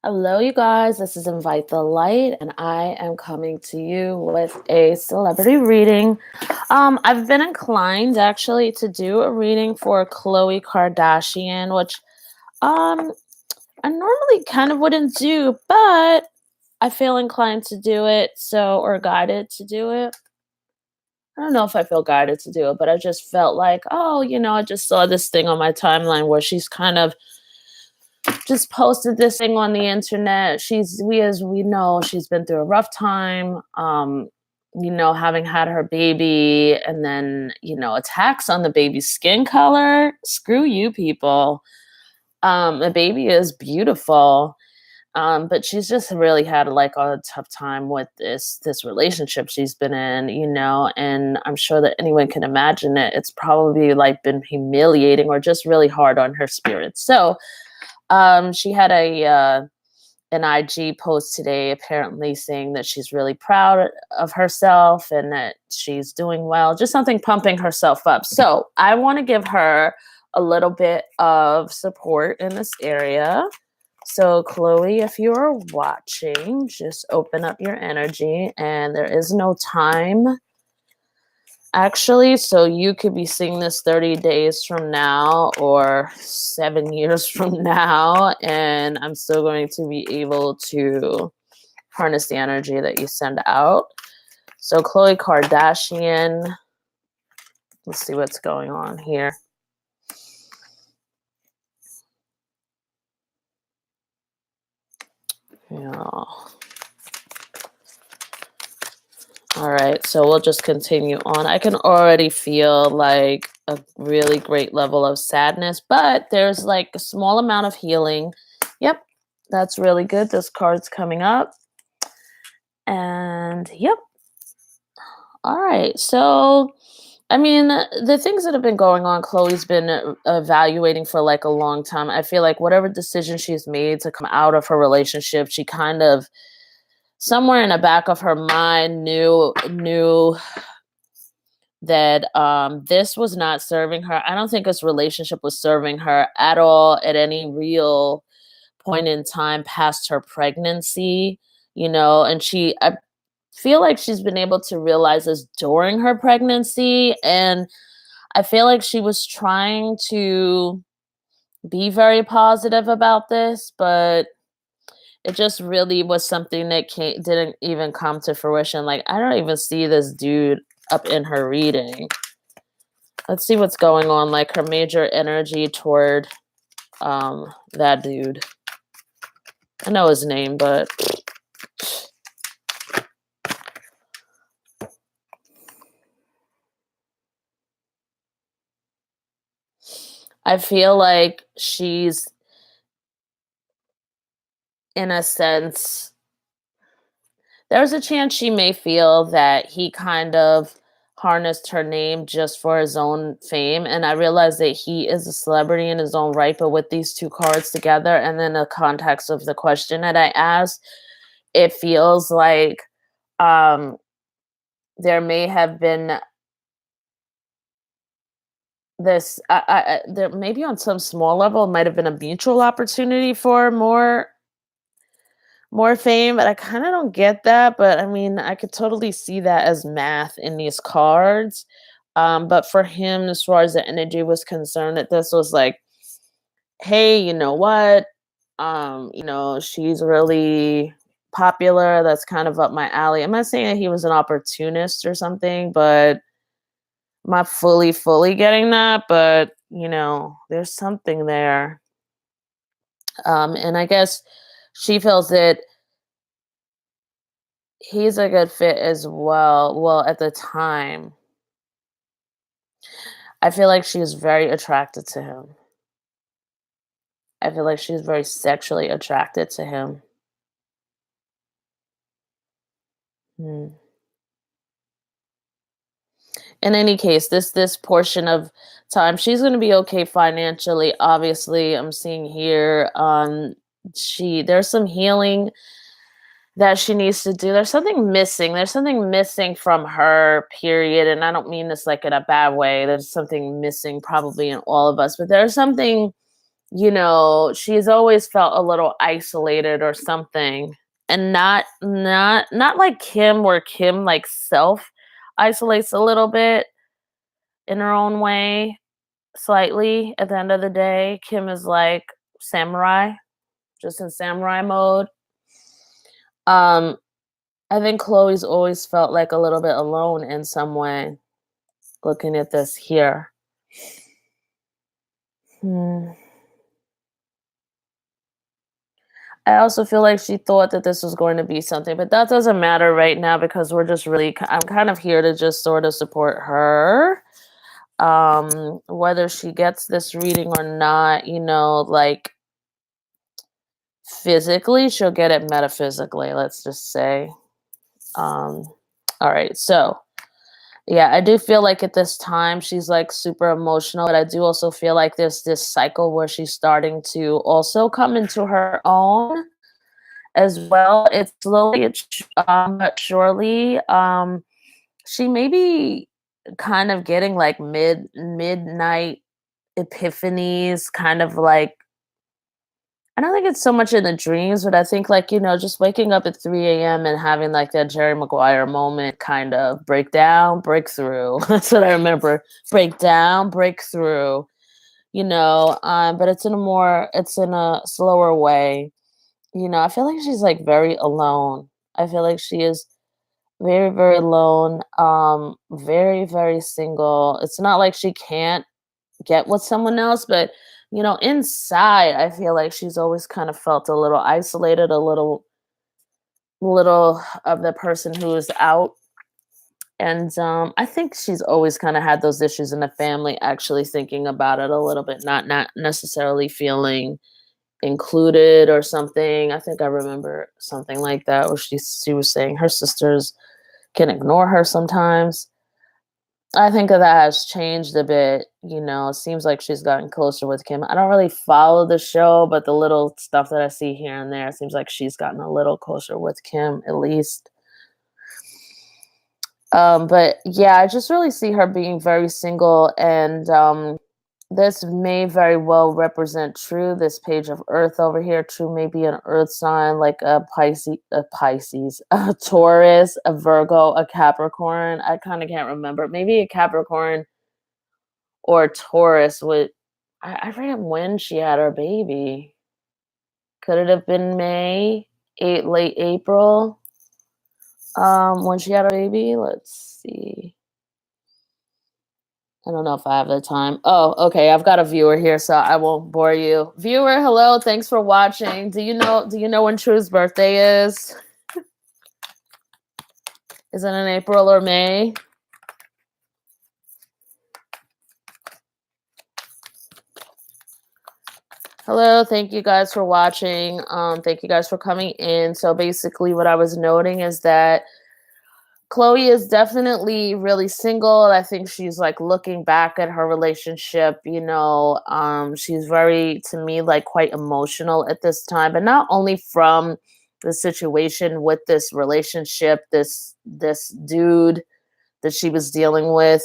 Hello, you guys. This is Invite the Light, and I am coming to you with a celebrity reading. I've been inclined actually to do a reading for Khlöe Kardashian, which um I normally kind of wouldn't do, but I feel inclined to do it, or guided to do it. I don't know if I feel guided to do it, but I just felt like, oh, I just saw this thing on my timeline where she's kind of just posted this thing on the internet. As we know, she's been through a rough time. Having had her baby and then, attacks on the baby's skin color. Screw you people. The baby is beautiful. But she's just really had like a tough time with this relationship she's been in, and I'm sure that anyone can imagine it. It's probably like been humiliating or just really hard on her spirit. So she had an IG post today, apparently saying that she's really proud of herself and that she's doing well, just something pumping herself up. So I want to give her a little bit of support in this area. So, Khlöe, if you are watching, just open up your energy, and there is no time actually, so you could be seeing this 30 days from now or 7 years from now, and I'm still going to be able to harness the energy that you send out. So, Khlöe Kardashian, let's see what's going on here. Yeah. All right, so we'll just continue on. I can already feel like a really great level of sadness, but there's like a small amount of healing. Yep, that's really good. This card's coming up. And yep. All right, so I mean, the things that have been going on, Khlöe's been evaluating for like a long time. I feel like whatever decision she's made to come out of her relationship, she kind of somewhere in the back of her mind knew that this was not serving her. I don't think this relationship was serving her at all at any real point in time past her pregnancy, and I feel like she's been able to realize this during her pregnancy. And I feel like she was trying to be very positive about this, but it just really was something that didn't even come to fruition. Like, I don't even see this dude up in her reading. Let's see what's going on, like her major energy toward that dude. I know his name, but I feel like she's, in a sense, there's a chance she may feel that he kind of harnessed her name just for his own fame. And I realize that he is a celebrity in his own right, but with these two cards together and then the context of the question that I asked, it feels like there may have been there maybe on some small level, it might have been a mutual opportunity for more fame, but I kind of don't get that. But I mean, I could totally see that as math in these cards. But for him, as far as the energy was concerned, that this was like, hey, you know what? She's really popular. That's kind of up my alley. I'm not saying that he was an opportunist or something, but I'm not fully getting that. But there's something there. And I guess she feels that he's a good fit as well. Well, at the time, I feel like she's very attracted to him. I feel like she's very sexually attracted to him. Hmm. In any case, this portion of time, she's going to be okay financially. Obviously, I'm seeing here, there's some healing that she needs to do. There's something missing. There's something missing from her, period. And I don't mean this like in a bad way. There's something missing probably in all of us, but there's something she's always felt a little isolated or something. And not like Kim, where Kim like self isolates a little bit in her own way, slightly. At the end of the day, Kim is like samurai, just in samurai mode. Um, I think Chloe's always felt like a little bit alone in some way, looking at this here. Hmm. I also feel like she thought that this was going to be something, but that doesn't matter right now because we're just really, I'm kind of here to just sort of support her. Whether she gets this reading or not, like physically, she'll get it metaphysically, let's just say. Um, all right, so yeah, I do feel like at this time she's like super emotional, but I do also feel like there's this cycle where she's starting to also come into her own as well. It's slowly, but surely. She may be kind of getting like midnight epiphanies, kind of like, I don't think it's so much in the dreams, but I think like, just waking up at 3 a.m. and having like that Jerry Maguire moment, kind of breakdown, breakthrough. That's what I remember. Breakdown, breakthrough, but it's in a slower way. I feel like she's like very alone. I feel like she is very, very alone, very, very single. It's not like she can't get with someone else, but inside, I feel like she's always kind of felt a little isolated, a little of the person who is out. And I think she's always kind of had those issues in the family, actually thinking about it a little bit, not necessarily feeling included or something. I think I remember something like that where she was saying her sisters can ignore her sometimes. I think that has changed a bit. It seems like she's gotten closer with Kim. I don't really follow the show, but the little stuff that I see here and there, it seems like she's gotten a little closer with Kim, at least. But yeah, I just really see her being very single, and this may very well represent True. This page of Earth over here, True may be an Earth sign, like a Pisces, a Taurus, a Virgo, a Capricorn. I kind of can't remember. Maybe a Capricorn or Taurus would. I forget when she had her baby. Could it have been May, late April? When she had her baby. Let's see. I don't know if I have the time. Oh, okay. I've got a viewer here, so I won't bore you. Viewer, hello. Thanks for watching. Do you know when True's birthday is? Is it in April or May? Hello, thank you guys for watching. Thank you guys for coming in. So basically what I was noting is that Khlöe is definitely really single. I think she's like looking back at her relationship, she's very, to me, like quite emotional at this time, but not only from the situation with this relationship, this dude that she was dealing with,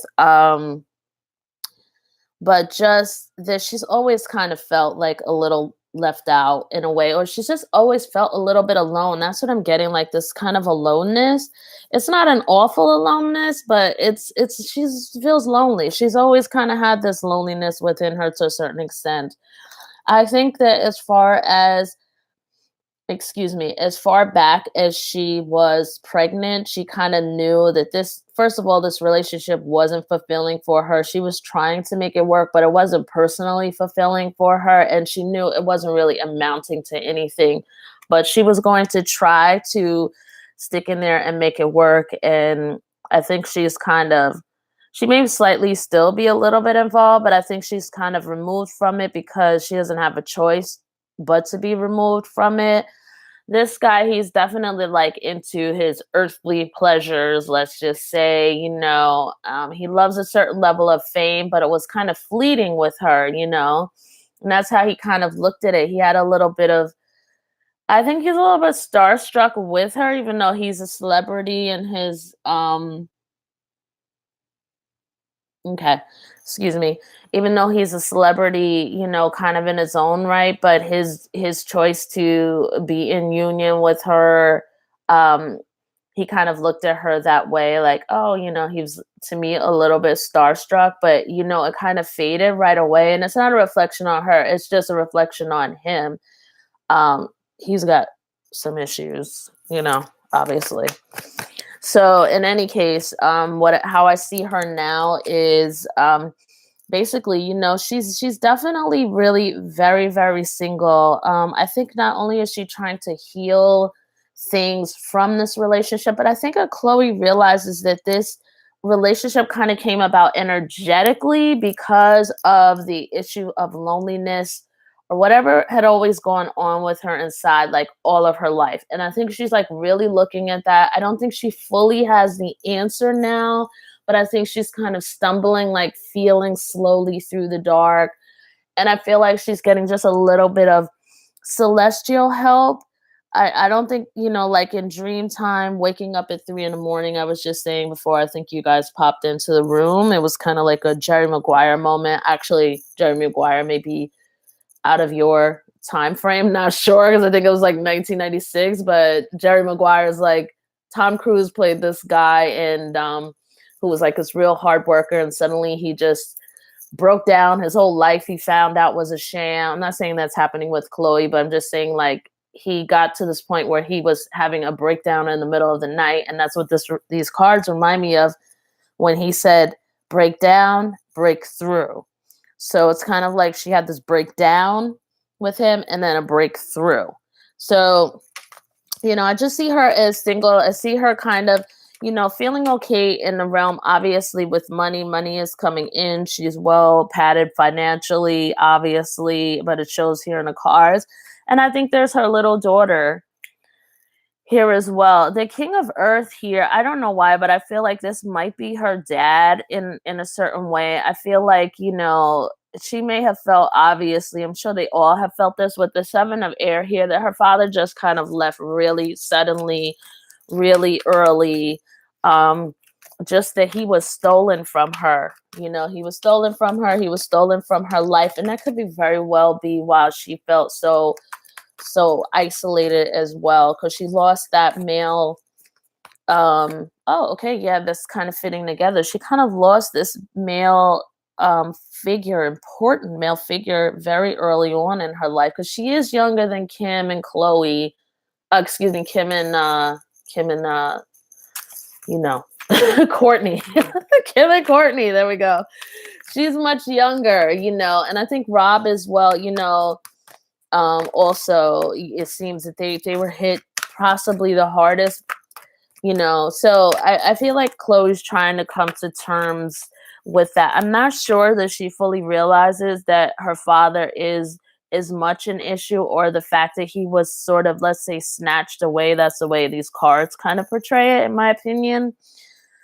but just that she's always kind of felt like a little left out in a way, or she's just always felt a little bit alone. That's what I'm getting, like this kind of aloneness. It's not an awful aloneness, but she feels lonely. She's always kind of had this loneliness within her to a certain extent. I think that as far back as she was pregnant, she kind of knew that first of all, this relationship wasn't fulfilling for her. She was trying to make it work, but it wasn't personally fulfilling for her. And she knew it wasn't really amounting to anything, but she was going to try to stick in there and make it work. And I think she may slightly still be a little bit involved, but I think she's kind of removed from it because she doesn't have a choice but to be removed from it. This guy, he's definitely like into his earthly pleasures, let's just say. He loves a certain level of fame, but it was kind of fleeting with her, and that's how he kind of looked at it. He had a little bit of, I think he's a little bit starstruck with her, even though he's a celebrity in his Okay. Excuse me. Even though he's a celebrity, kind of in his own right, but his choice to be in union with her, um, he kind of looked at her that way, like, oh, he was to me a little bit starstruck, but it kind of faded right away. And it's not a reflection on her, it's just a reflection on him. Um, he's got some issues, obviously. So in any case, what how I see her now is basically, she's definitely really very, very single. I think not only is she trying to heal things from this relationship, but I think Khlöe realizes that this relationship kind of came about energetically because of the issue of loneliness or whatever had always gone on with her inside, like all of her life. And I think she's like really looking at that. I don't think she fully has the answer now, but I think she's kind of stumbling, like feeling slowly through the dark. And I feel like she's getting just a little bit of celestial help. I don't think, like in dream time, waking up at 3 in the morning, I was just saying before, I think you guys popped into the room. It was kind of like a Jerry Maguire moment. Actually, Jerry Maguire may be out of your time frame, not sure, because I think it was like 1996, but Jerry Maguire's like Tom Cruise played this guy and who was like this real hard worker, and suddenly he just broke down. His whole life he found out was a sham. I'm not saying that's happening with Khlöe, but I'm just saying like he got to this point where he was having a breakdown in the middle of the night, and that's what these cards remind me of when he said break down, break through. So it's kind of like she had this breakdown with him and then a breakthrough. So, I just see her as single. I see her kind of, feeling okay in the realm, obviously, with money. Money is coming in. She's well padded financially, obviously, but it shows here in the cards. And I think there's her little daughter here as well. The King of Earth here, I don't know why, but I feel like this might be her dad in a certain way. I feel like, she may have felt, obviously, I'm sure they all have felt this with the Seven of Air here, that her father just kind of left really suddenly, really early. Just that he was stolen from her. He was stolen from her. He was stolen from her life. And that could be very well be why she felt so isolated as well, because she lost that male. Okay, yeah, that's kind of fitting together. She kind of lost this male figure, important male figure, very early on in her life, because she is younger than Kim and Khlöe. Excuse me, Kim and Courtney. Kim and Courtney, there we go. She's much younger, and I think Rob as well, also it seems that they were hit possibly the hardest, so I feel like Khlöe's trying to come to terms with that. I'm not sure that she fully realizes that her father is as much an issue, or the fact that he was sort of, let's say, snatched away. That's the way these cards kind of portray it, in my opinion,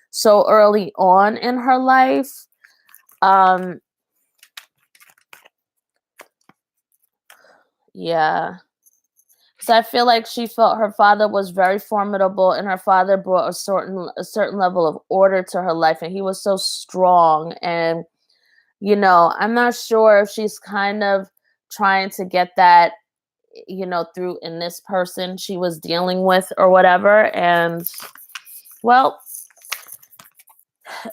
so early on in her life. Yeah. So I feel like she felt her father was very formidable, and her father brought a certain level of order to her life, and he was so strong. And I'm not sure if she's kind of trying to get that, through in this person she was dealing with or whatever. And well,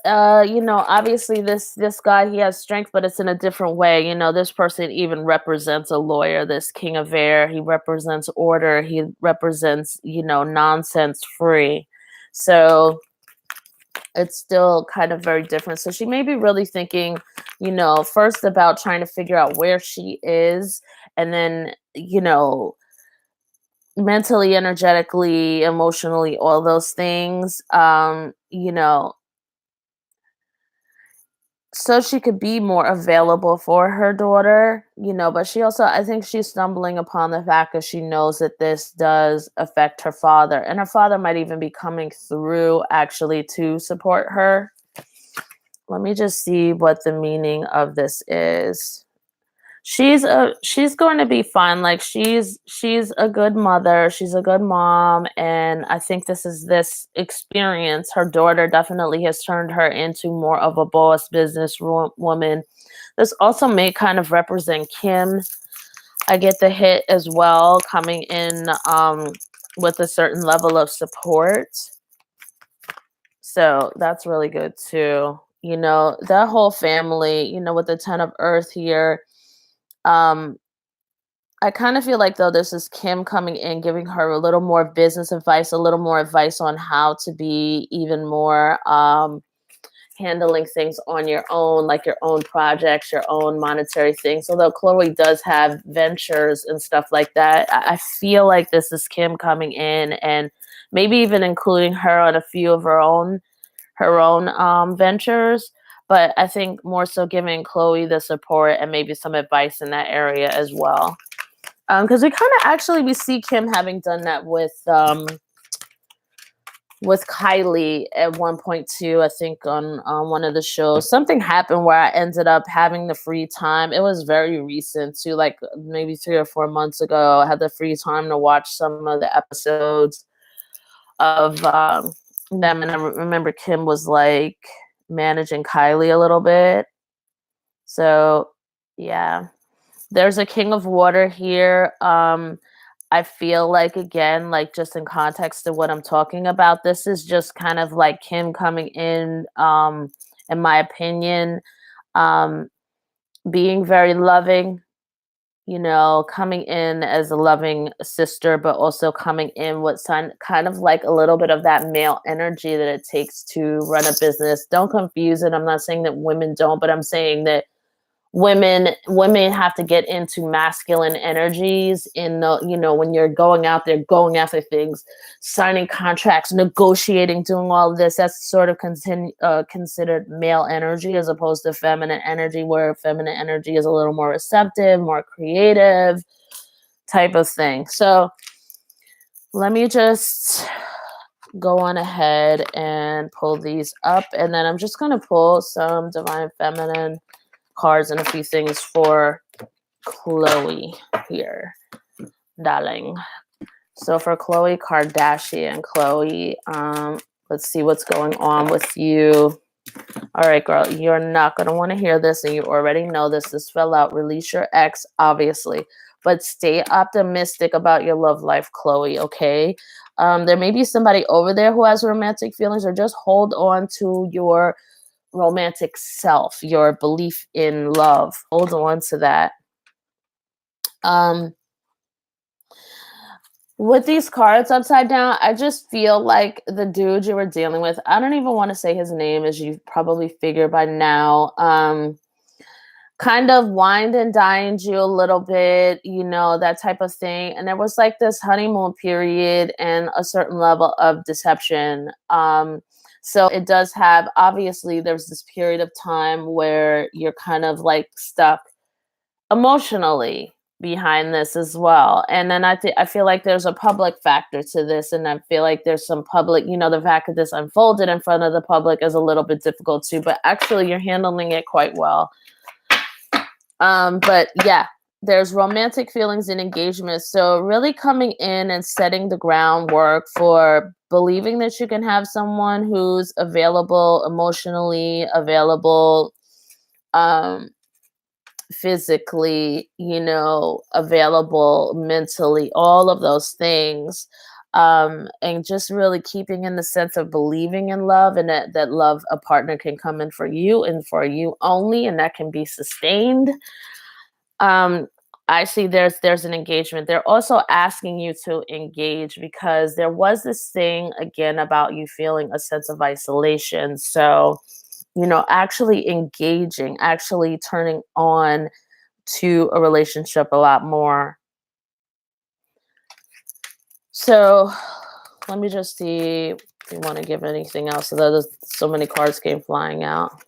obviously this guy, he has strength, but it's in a different way. This person even represents a lawyer, this King of Air. He represents order. He represents, nonsense free. So it's still kind of very different. So she may be really thinking, first about trying to figure out where she is, and then, mentally, energetically, emotionally, all those things, so she could be more available for her daughter, but she also, I think she's stumbling upon the fact that she knows that this does affect her father, and her father might even be coming through actually to support her. Let me just see what the meaning of this is. She's going to be fine. Like she's a good mother, she's a good mom, and I think this experience, her daughter definitely has turned her into more of a boss woman. This also may kind of represent Kim. I get the hit as well, coming in with a certain level of support. So that's really good too. You know, that whole family, you know, with the 10 of earth here, um, I kind of feel like though this is Kim coming in, giving her a little more business advice, a little more advice on how to be even more handling things on your own, like your own projects, your own monetary things. Although Khlöe does have ventures and stuff like that, I feel like this is Kim coming in and maybe even including her on a few of her own ventures. But I think more so giving Khlöe the support and maybe some advice in that area as well. Because we see Kim having done that with Kylie at one point too. I think on one of the shows, something happened where I ended up having the free time. It was very recent too, like maybe 3 or 4 months ago. I had the free time to watch some of the episodes of them, and I remember Kim was like managing Kylie a little bit. So yeah. There's a king of water here. I feel like again, like just in context of what I'm talking about, this is just kind of like Kim coming in my opinion, um, being very loving, you know, coming in as a loving sister, but also coming in with kind of like a little bit of that male energy that it takes to run a business. Don't confuse it. I'm not saying that women don't, but I'm saying that women have to get into masculine energies in the, you know, when you're going out there going after things, signing contracts, negotiating, doing all of this. That's sort of considered male energy as opposed to feminine energy, where feminine energy is a little more receptive, more creative type of thing. So let me just go on ahead and pull these up, and then I'm just going to pull some divine feminine cards and a few things for Khlöe here, darling. So for Khlöe Kardashian, Khlöe, let's see what's going on with you. All right, girl, you're not going to want to hear this, and you already know this. This fell out. Release your ex, obviously, but stay optimistic about your love life, Khlöe, okay? There may be somebody over there who has romantic feelings, or just hold on to your romantic self, your belief in love. Hold on to that. With these cards upside down, I just feel like the dude you were dealing with, I don't even want to say his name, as you've probably figured by now, kind of wined and dined you a little bit, you know, that type of thing. And there was like this honeymoon period and a certain level of deception. So it does have, obviously, there's this period of time where you're kind of like stuck emotionally behind this as well. And then I feel like there's a public factor to this, and I feel like there's some public, you know, the fact that this unfolded in front of the public is a little bit difficult too, but actually you're handling it quite well. But yeah, there's romantic feelings and engagement. So really coming in and setting the groundwork for believing that you can have someone who's available emotionally, available physically, you know, available mentally, all of those things. And just really keeping in the sense of believing in love, and that love, a partner can come in for you and for you only, and that can be sustained. um I see there's an engagement. They're also asking you to engage because there was this thing again about you feeling a sense of isolation. So, you know, actually engaging, actually turning on to a relationship a lot more. So let me just see if you want to give anything else. So there's so many cards came flying out.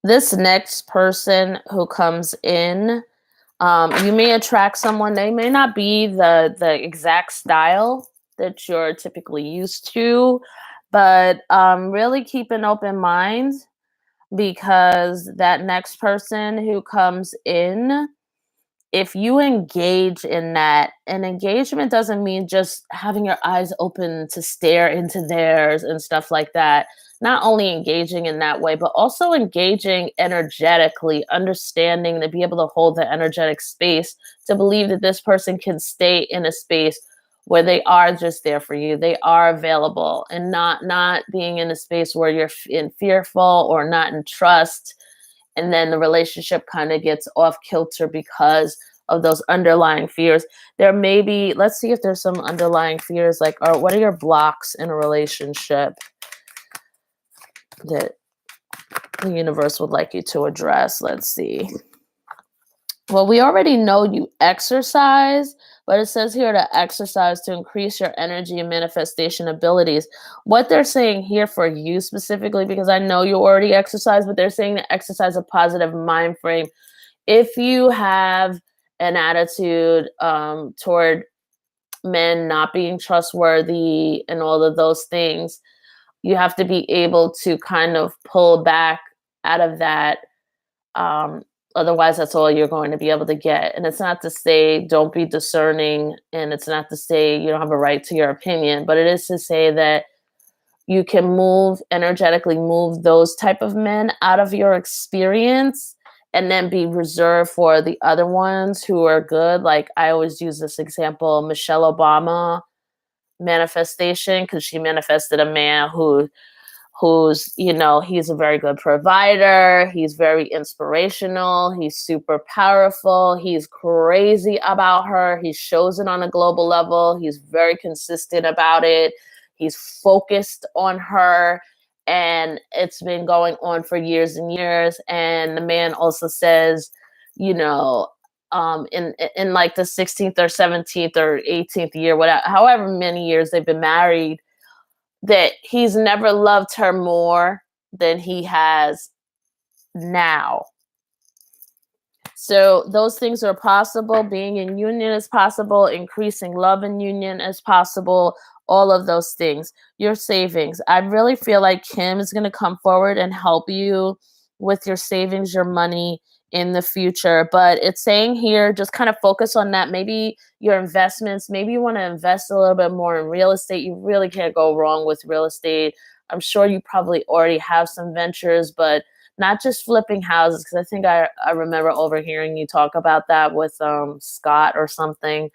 This next person who comes in, you may attract someone. They may not be the exact style that you're typically used to, but really keep an open mind. because that next person who comes in, if you engage in that, and engagement doesn't mean just having your eyes open to stare into theirs and stuff like that. Not only engaging in that way, but also engaging energetically, understanding to be able to hold the energetic space, to believe that this person can stay in a space where they are just there for you. They are available, and not being in a space where you're in fearful or not in trust, and then the relationship kind of gets off kilter because of those underlying fears. There may be, let's see if there's some underlying fears, like, or what are your blocks in a relationship that the universe would like you to address? Let's see. Well, we already know you exercise, but it says here to exercise to increase your energy and manifestation abilities. What they're saying here for you specifically, because I know you already exercise, but they're saying to exercise a positive mind frame. If you have an attitude toward men not being trustworthy and all of those things, you have to be able to kind of pull back out of that. Um, Otherwise, that's all you're going to be able to get. And it's not to say don't be discerning, and it's not to say you don't have a right to your opinion, but it is to say that you can energetically move those type of men out of your experience, and then be reserved for the other ones who are good. Like, I always use this example, Michelle Obama manifestation, because she manifested a man who's, he's a very good provider, he's very inspirational, he's super powerful, he's crazy about her, he shows it on a global level, he's very consistent about it, he's focused on her, and it's been going on for years and years. And the man also says, in like the 16th or 17th or 18th year, whatever, however many years they've been married, that he's never loved her more than he has now. So those things are possible. Being in union is possible. Increasing love in union is possible. All of those things. Your savings. I really feel like Kim is going to come forward and help you with your savings, your money in the future. But it's saying here, just kind of focus on that. Maybe your investments, maybe you want to invest a little bit more in real estate. You really can't go wrong with real estate. I'm sure you probably already have some ventures, but not just flipping houses, because I think I remember overhearing you talk about that with Scott or something.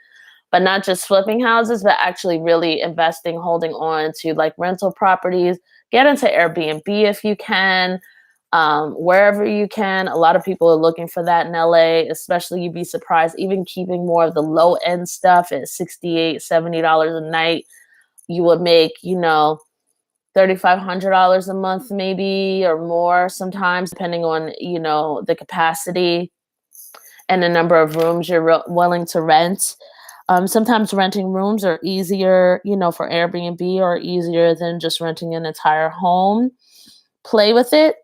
But not just flipping houses, but actually really investing, holding on to like rental properties. Get into Airbnb if you can, wherever you can. A lot of people are looking for that in LA, especially. You'd be surprised, even keeping more of the low end stuff at $68, $70 a night, you would make, $3,500 a month maybe, or more sometimes, depending on, the capacity and the number of rooms you're willing to rent. Sometimes renting rooms are easier, for Airbnb, or easier than just renting an entire home. Play with it,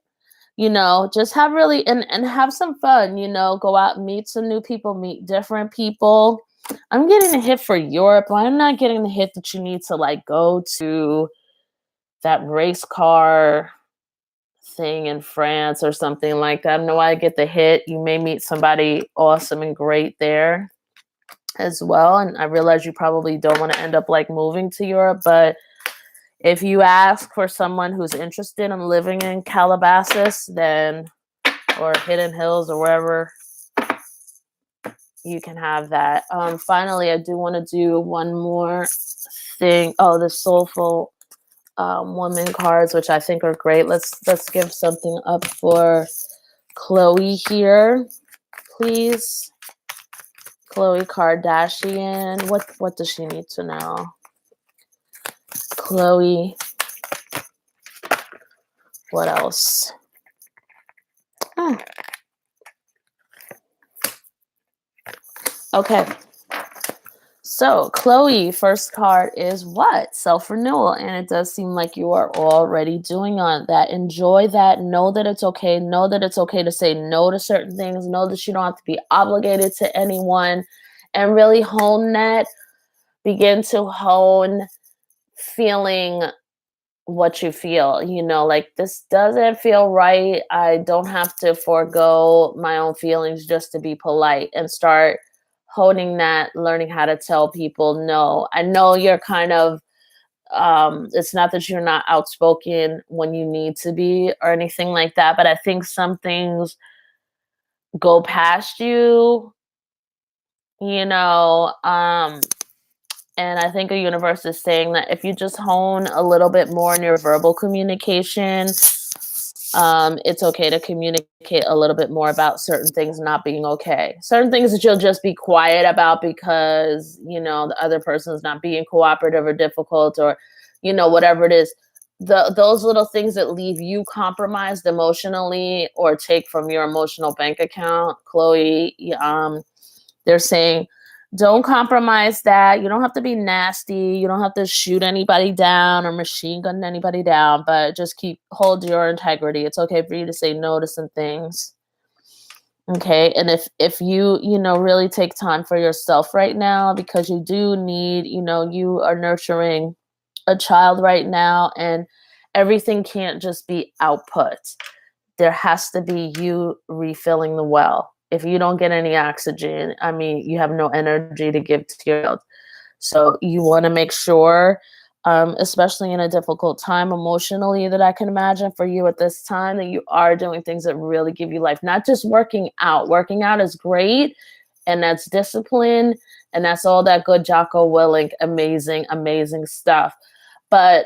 just have really, and have some fun, go out and meet some new people, meet different people. I'm getting a hit for Europe. I'm not getting the hit that you need to like go to that race car thing in France or something like that. I know I get the hit. You may meet somebody awesome and great there as well. And I realize you probably don't want to end up like moving to Europe, but if you ask for someone who's interested in living in Calabasas, then, or Hidden Hills or wherever, you can have that. Finally, I do want to do one more thing. Oh, the Soulful woman cards, which I think are great. Let's give something up for Khlöe here, please. Khlöe Kardashian. What does she need to know? Khlöe. What else? Oh. Okay. So, Khlöe, first card is what? Self-renewal. And it does seem like you are already doing on that. Enjoy that. Know that it's okay. Know that it's okay to say no to certain things. Know that you don't have to be obligated to anyone. And really hone that. Begin to hone feeling what you feel, like this doesn't feel right. I don't have to forego my own feelings just to be polite, and start honing that, learning how to tell people no. I know you're kind of it's not that you're not outspoken when you need to be or anything like that, but I think some things go past you, you know, and I think the universe is saying that if you just hone a little bit more in your verbal communication, it's okay to communicate a little bit more about certain things not being okay. Certain things that you'll just be quiet about because, the other person's not being cooperative or difficult, or, whatever it is. Those little things that leave you compromised emotionally or take from your emotional bank account, Khlöe, they're saying, don't compromise that. You don't have to be nasty. You don't have to shoot anybody down or machine gun anybody down, but just hold your integrity. It's okay for you to say no to some things. Okay. And if you, really take time for yourself right now, because you do need, you are nurturing a child right now, and everything can't just be output. There has to be you refilling the well. If you don't get any oxygen, I mean, you have no energy to give to your child. So you want to make sure, especially in a difficult time emotionally that I can imagine for you at this time, that you are doing things that really give you life, not just working out. Working out is great, and that's discipline, and that's all that good Jocko Willink, amazing, amazing stuff. But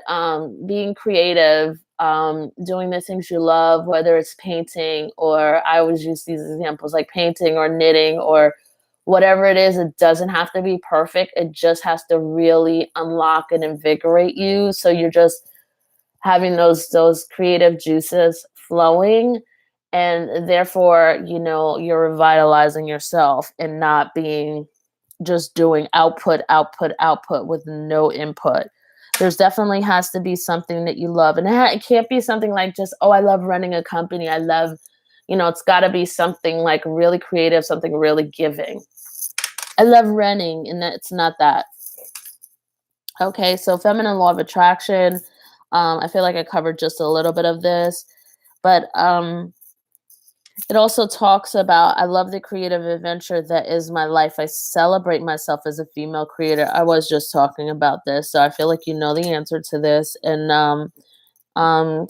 being creative, doing the things you love, whether it's painting, or I always use these examples like painting or knitting or whatever it is, it doesn't have to be perfect. It just has to really unlock and invigorate you. So you're just having those creative juices flowing, and therefore, you're revitalizing yourself and not being just doing output, output, output with no input. There's definitely has to be something that you love. And it can't be something like just, oh, I love running a company. I love, it's got to be something like really creative, something really giving. I love running, and it's not that. Okay, so feminine law of attraction. I feel like I covered just a little bit of this, but it also talks about, I love the creative adventure that is my life. I celebrate myself as a female creator. I was just talking about this, so I feel like you know the answer to this. And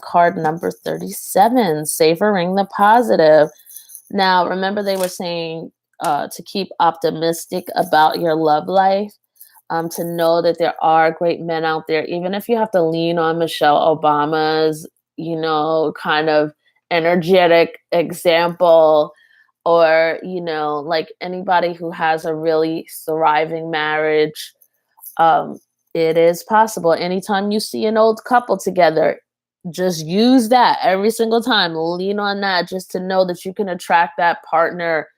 card number 37, savoring the positive. Now, remember they were saying to keep optimistic about your love life, to know that there are great men out there, even if you have to lean on Michelle Obama's, kind of energetic example, or, like anybody who has a really thriving marriage. Um, it is possible. Anytime you see an old couple together, just use that every single time. Lean on that just to know that you can attract that partner.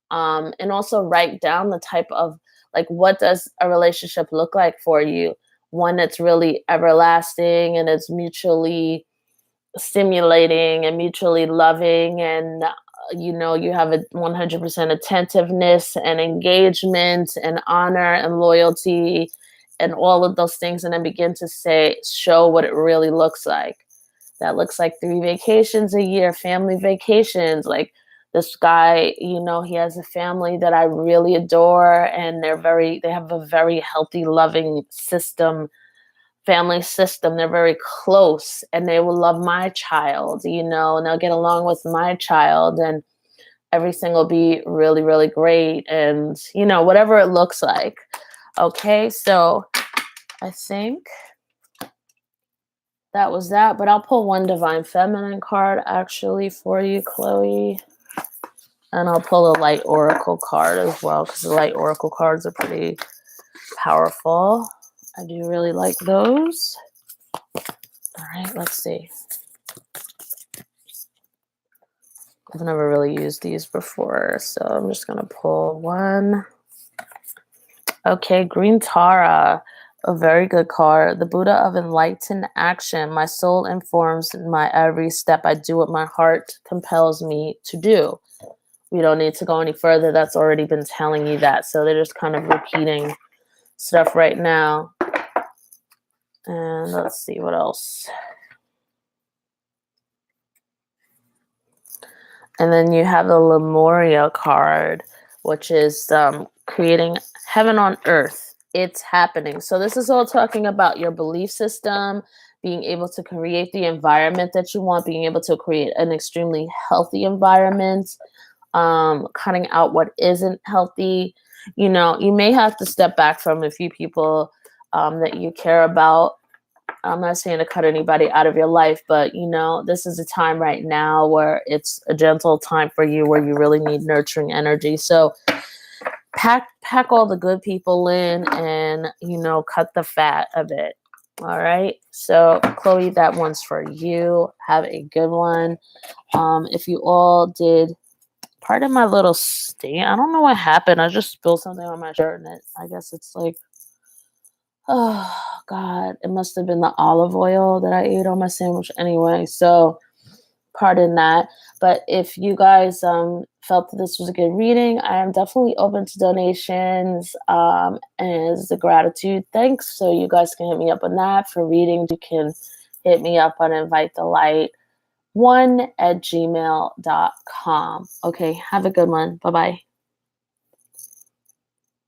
And also write down the type of, like, what does a relationship look like for you? One that's really everlasting, and it's mutually stimulating and mutually loving, and you have a 100% attentiveness and engagement and honor and loyalty and all of those things, and then begin to show what it really looks like. That looks like 3 vacations a year, family vacations. Like, this guy, he has a family that I really adore, and they have a very healthy, loving family system. They're very close, and they will love my child, and they'll get along with my child, and everything will be really, really great. And, whatever it looks like. Okay, so I think that was that, but I'll pull one Divine Feminine card actually for you, Khlöe. And I'll pull a Light Oracle card as well, because the Light Oracle cards are pretty powerful. I do really like those. All right, let's see. I've never really used these before, so I'm just going to pull one. Okay, Green Tara, a very good card. The Buddha of enlightened action. My soul informs my every step. I do what my heart compels me to do. We don't need to go any further. That's already been telling you that. So they're just kind of repeating stuff right now. And let's see what else. And then you have the Lemuria card, which is creating heaven on earth. It's happening. So this is all talking about your belief system, being able to create the environment that you want, being able to create an extremely healthy environment, cutting out what isn't healthy. You know, you may have to step back from a few people that you care about. I'm not saying to cut anybody out of your life, but you know, this is a time right now where it's a gentle time for you where you really need nurturing energy. So pack all the good people in and, you know, cut the fat a bit. All right. So Khlöe, that one's for you. Have a good one. If you all did part of my little stain, I don't know what happened. I just spilled something on my shirt and I guess it's like, oh God, it must have been the olive oil that I ate on my sandwich anyway. So pardon that. But if you guys felt that this was a good reading, I am definitely open to donations as a gratitude. Thanks. So you guys can hit me up on that. For readings, you can hit me up on invitethelight1@gmail.com. Okay, have a good one. Bye-bye.